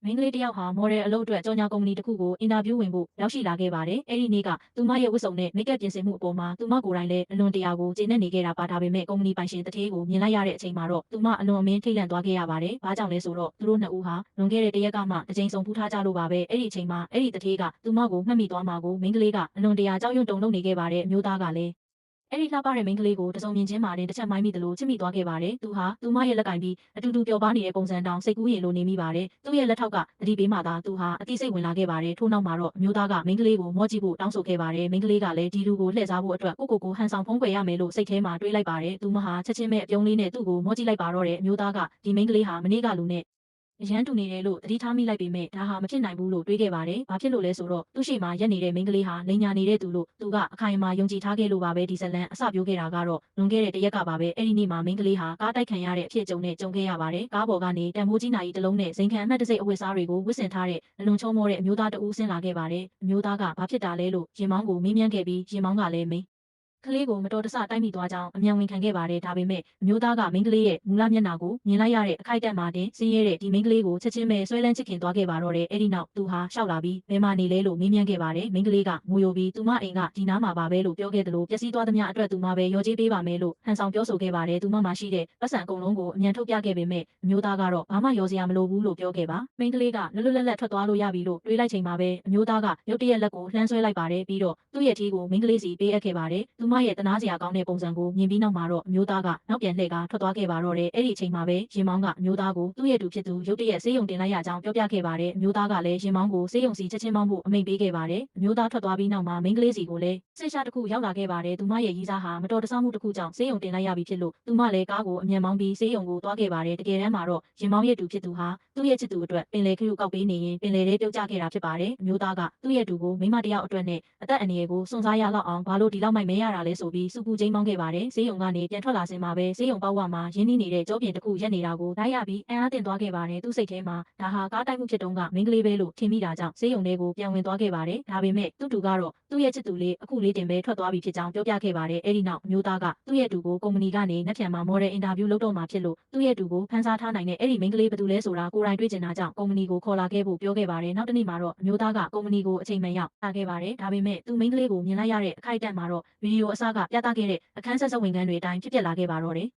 မင်းကလေးတယောက်ဟာမော်ဒယ်အလုပ်အတွက်ကြော်ညာကုမ္ပဏီတစ်ခုကိုအင်တာဗျူးဝင်ဖို့ရောက်ရှိလာခဲ့ပါတယ်။အဲ့ဒီနေ့ကသူမရဲ့ဝတ်စုံနဲ့မိတ်ကပ်ပြင်ဆင်မှုအပေါ်မှာသူမကိုယ်တိုင်လည်းအလွန်တရာကိုကျေနပ်နေခဲ့တာပါဒါပေမဲ့ကုမ္ပဏီပိုင်ရှင်တထေးကိုမြင်လိုက်ရတဲ့အချိန်မှာတော့သူမအလွန်အမင်းထိတ်လန့်သွားခဲ့ရပါတယ်။ဘာကြောင့်လဲဆိုတော့သူတို့နှစ်ဦးဟာလွန်ခဲ့တဲ့တရက်ကမှတစ်ကြိမ်ဆုံဖူးထားကြလို့ပါပဲ။အဲ့ဒီအချိန်မှာအဲ့ဒီတထေးကသူမကိုမှတ်မိသွားမှာကိုမင်းကလေးကအလွန်တရာကြောက်ရွံ့တုန်လှုပ်နေခဲ့ပါတယ်။အမျိုးသားကလည်းအဲ့ဒီလှပတဲ့မိန်းကလေးကိုတစုံမြင်ချင်းမှာတင်တစ်ချက်မိုင်းမိသလိုချစ်မိသွားခဲ့ပါတယ်။သူဟာသူမရဲ့လက်ကင်ပြီးအတူတူပျော်ပါနေတဲ့ပုံစံတောင်စိတ်ကူးရင်လိုနေမိပါတယ်။သူ့ရဲ့လက်ထောက်ကသတိပေးမှသာသူဟာအသိစိတ်ဝင်လာခဲ့ပါတယ်။ထို့နောက်မှာတော့အမျိုးသားကမိန်းကလေးကိုမော့ကြည့်ဖို့တောင်းဆိုခဲ့ပါတယ်။မိန်းကလေးကလည်းဒီလူကိုလှည့်စားဖို့အတွက်ကိုဟန်ဆောင်ဖုံးကွယ်ရမယ်လို့စိတ်ထဲမှာတွေးလိုက်ပါတယ်။သူမဟာချက်ချင်းပဲအပြုံးလေးနဲ့သူ့ကိုမော့ကြည့်လိုက်ပါတော့တယ်။အမျိုးသားကဒီမိန်းကလေးဟာမနေ့ကလူနဲ့အရန်တူနေတယ်လို့သတိထားမိလိုက်ပေမဲ့ဒါဟာမဖြစ်နိုင်ဘူးလို့တွေးခဲ့ပါတယ်။ဘာဖြစ်လို့လဲဆိုတော့သူ့ရှိမှရက်နေတဲ့မိန်းကလေးဟာလိန်ညာနေတဲ့သူလို့သူကအခိုင်အမာယုံကြည်ထားခဲ့လို့ပါပဲဒီဇလန်အစပြိုးခဲ့တာကတော့လွန်ခဲ့တဲ့တရက်ကပါပဲအဲ့ဒီနေ့မှာမိန်းကလေးဟာကားတိုက်ခံရတဲ့အဖြစ်အကြုံနဲ့ကြုံခဲ့ရပါတယ်။ကားပေါ်ကနေတန်ဖိုးကြီးနာရီတစ်လုံးနဲ့ဇိမ်ခံအမှတ်တစိတ်အဝတ်စားတွေကိုဝတ်ဆင်ထားတဲ့အလွန်ချုံမောတဲ့အမျိုးသားတဦးဆင်းလာခဲ့ပါတယ်။အမျိုးသားကဘာဖြစ်တာလဲလို့ရင်မောင်းကိုမေးမြန်းခဲ့ပြီးရင်မောင်းကလည်းမိန်းကလေးကိုမတော်တဆတိုက်မိသွားကြောင်းအမြန်ဝင်ခံခဲ့ပါတယ်ဒါပေမဲ့အမျိုးသားကမိန်းကလေးရဲ့မူလမျက်နှာကိုမြင်လိုက်ရတဲ့အခိုက်အတန့်မှာတင်ဆင်းရဲတဲ့ဒီမိန်းကလေးကိုချက်ချင်းပဲဆွဲလန်းချစ်ခင်သွားခဲ့ပါတော့တယ်အဲ့ဒီနောက်သူဟာရှောက်လာပြီးဘယ်မှာနေလဲလို့မေးမြန်းခဲ့ပါတယ်မိန်းကလေးကငိုယိုပြီးသူမအိမ်ကဒီနားမှာပါပဲလို့ပြောခဲ့တယ်လို့ပျက်စီးသွားသမျှအတွက်သူမပဲရောကြေးပေးပါမယ်လို့ဟန်ဆောင်ပြောဆိုခဲ့ပါတယ်သူမမှာရှိတဲ့ပတ်စံအကုန်လုံးကိုအမြန်ထုတ်ပြခဲ့ပေမဲ့အမျိုးသားကတော့ဘာမှရောစရာမလိုဘူးလို့ပြောခဲ့ပါမိန်းကလေးကလွတ်လွတ်လပ်လပ်ထွက်သွားလို့ရပြီလို့တွေးလိုက်ချိန်မှာပဲအမျိုးသားကရုတ်တရက်လက်ကိုလှမ်းဆွဲလိုက်ပါတယ်ပြီးတော့သူ့ရဲ့ထီးကိုမိန်းကလေးစီပေးအပ်ခဲ့ပါတယ်သူမရဲ့တနာစရာကောင်းတဲ့ပုံစံကိုမြင်ပြီးနောက်မှာတော့အမျိုးသားကနောက်ပြန်လှည့်ကားထွက်သွားခဲ့ပါတော့တယ်အဲ့ဒီအချိန်မှာပဲရင်မောင်းကအမျိုးသားကိုသူ့ရဲ့တူဖြစ်သူရုတ်တရက်ဆေးရုံတင်လိုက်ရကြောင်းပြောပြခဲ့ပါတယ်အမျိုးသားကလည်းရင်မောင်းကိုဆေးရုံစီချက်ချင်းမောင်းဖို့အမိန့်ပေးခဲ့ပါတယ်အမျိုးသားထွက်သွားပြီးနောက်မှာမိန်းကလေးစီကိုလည်းစိတ်ချတစ်ခုရောက်လာခဲ့ပါတယ်သူမရဲ့ရီးစားဟာမတော်တဆမှုတစ်ခုကြောင့်ဆေးရုံတင်လိုက်ရပြီဖြစ်လို့သူမလည်းကားကိုအမြန်မောင်းပြီးဆေးရုံကိုသွားခဲ့ပါတယ်တကယ်တမ်းမှာတော့ရင်မောင်းရဲ့တူဖြစ်သူဟာသူ့ရဲ့ချစ်သူအတွက်ပင်လယ်ခရုကောက်ပေးနေရင်ပင်လယ်ထဲပြုတ်ကျခဲ့တာဖြစ်ပါတယ်အမျိုးသားကသူ့ရဲ့တူကိုမိမတယောက်အတွက်နဲ့အသက်အန္တရာယ်ကိုစွန့်စားရလောက်အောင်ဘာလို့ဒီလောက်မိုက်မဲရတာလဲဆိုပြီးစူပူချင်းမောင်းခဲ့ပါတယ်ဆေးရုံကနေပြန်ထွက်လာစင်မှာပဲဆေးရုံပေါက်ဝမှာရင်းနှီးနေတဲ့ကြောပြင်တစ်ခုရက်နေတာကိုလိုက်ရပြီးအံ့အားသင့်သွားခဲ့ပါတယ်သူ့စိတ်ထဲမှာဒါဟာကားတိုက်မှုဖြစ်တုန်းကမိန်းကလေးပဲလို့ထင်မိတာကြောင့်ဆေးရုံထဲကိုပြန်ဝင်သွားခဲ့ပါတယ်ဒါပေမဲ့သူ့တူကတော့သူ့ရဲ့ချစ်သူလေးအခုလေးတင်ပဲထွက်သွားပြီဖြစ်ကြောင်းပြောပြခဲ့ပါတယ်အဲ့ဒီနောက်အမျိုးသားကသူ့ရဲ့တူကိုကုမ္ပဏီကနေနှက်ဖြန်မှာမော်ဒယ်အင်တာဗျူးလုပ်တော့မှာဖြစ်လို့သူ့ရဲ့တူကိုဖန်ဆားထားနိုင်တဲ့အဲ့ဒီမိန်းကလေးဘယ်သူလဲဆိုတာကိုယ်တိုင်တွေ့ကျင်တာကြောင့်ကုမ္ပဏီကိုခေါ်လာခဲ့ဖို့ပြောခဲ့ပါတယ်နောက်တစ်နေ့မှာတော့အမျိုးသားကကုမ္ပဏီကိုအချိန်မှန်ရောက်လာခဲ့ပါတယ်ဒါပေမဲ့သူ့မိန်းကလေးကိုမြင်လိုက်ရတဲ့အခိုက်အတန့်မှာတော့ဗီဒီယိုအစကပြသခဲ့တဲ့အခန်းဆက်စပ်ဝင်ခန်းတွေအတိုင်းဖြစ်ပျက်လာခဲ့ပါတော့တယ်